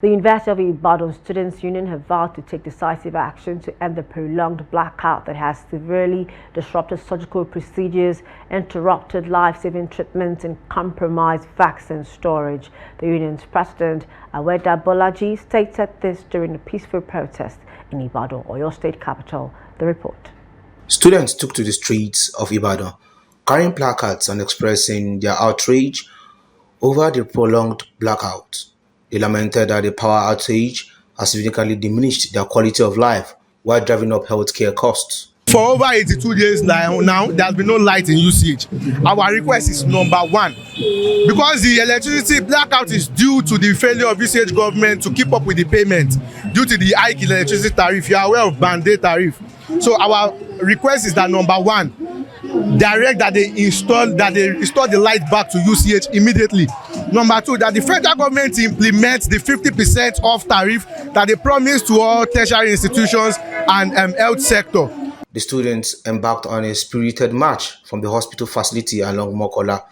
The University of Ibadan Students' Union have vowed to take decisive action to end the prolonged blackout that has severely disrupted surgical procedures, interrupted life-saving treatments, and compromised vaccine storage. The union's president, Aweda Bolaji, stated this during a peaceful protest in Ibadan, Oyo State capital. The report. Students took to the streets of Ibadan, carrying placards and expressing their outrage over the prolonged blackout. They lamented that the power outage has significantly diminished their quality of life while driving up healthcare costs. For over 82 days now there has been no light in UCH. Our request is number one, because the electricity blackout is due to the failure of UCH government to keep up with the payment due to the hike in electricity tariff. You are aware of band-aid tariff. So our request is that number one, direct that they restore the light back to UCH immediately. Number two, that the federal government implements the 50% off tariff that they promised to all tertiary institutions and health sector. The students embarked on a spirited march from the hospital facility along Mokola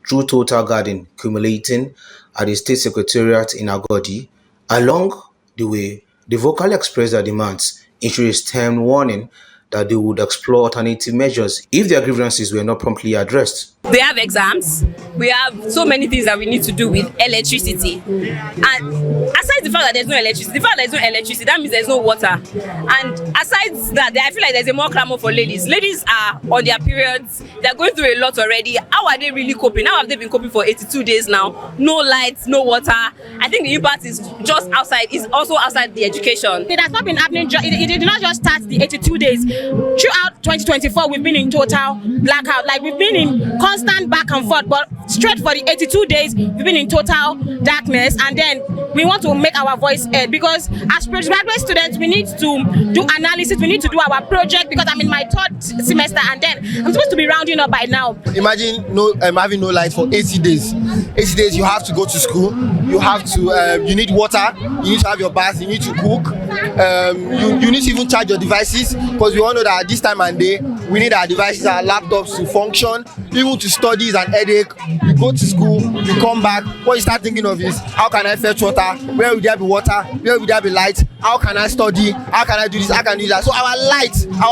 through Total Garden, culminating at the State Secretariat in Agodi. Along the way, they vocally expressed their demands, issuing a stern warning that they would explore alternative measures if their grievances were not promptly addressed. They have exams. We have so many things that we need to do with electricity. And aside the fact that there's no electricity, that means there's no water. And aside that, I feel like there's a more clamor for ladies. Ladies are on their periods. They're going through a lot already. How are they really coping? How have they been coping for 82 days now? No lights, no water. I think the impact is just outside. It's also outside the education. It has not been happening. It did not just start the 82 days. Throughout 2024, we've been in total blackout. Like, we've been in constant back and forth, but straight for the 82 days, we've been in total darkness. And then we want to make our voice heard, because as postgraduate students, we need to do analysis, we need to do our project, because I'm in my third semester and then I'm supposed to be rounding up by now. Imagine having no light for 80 days. 80 days, you have to go to school, you have to, you need water, you need to have your bath, you need to cook, you need to even charge your devices, because we all know that at this time and day, we need our devices, our laptops to function, even to studies and headache. You go to school, you come back, what you start thinking of is, how can I fetch water? Where will there be water? Where will there be light? How can I study? How can I do this? How can I do that? So our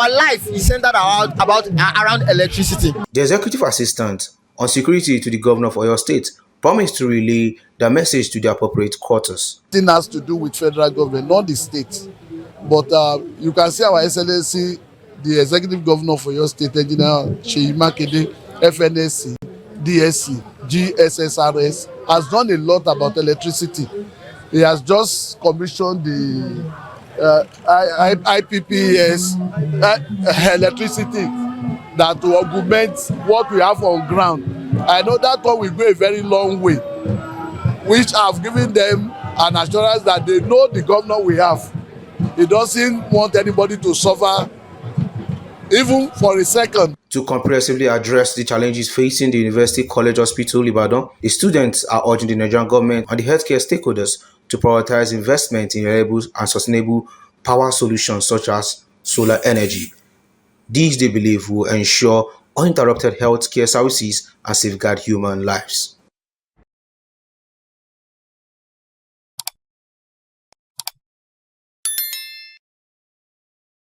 life is centered around electricity. The executive assistant on security to the governor of Oyo State promised to relay the message to the appropriate quarters. It has to do with federal government, not the state. But you can see our Excellency, the executive governor for your state, Engineer Seyi Makinde, FNSC, DSC, GSSRS, has done a lot about electricity. He has just commissioned the IPPS electricity that will augment what we have on ground. I know that one will go a very long way, which I've given them an assurance that they know the governor we have. He doesn't want anybody to suffer even for a second. To comprehensively address the challenges facing the University College Hospital Ibadan, the students are urging the Nigerian government and the healthcare stakeholders to prioritize investment in reliable and sustainable power solutions such as solar energy. These, they believe, will ensure uninterrupted healthcare services and safeguard human lives.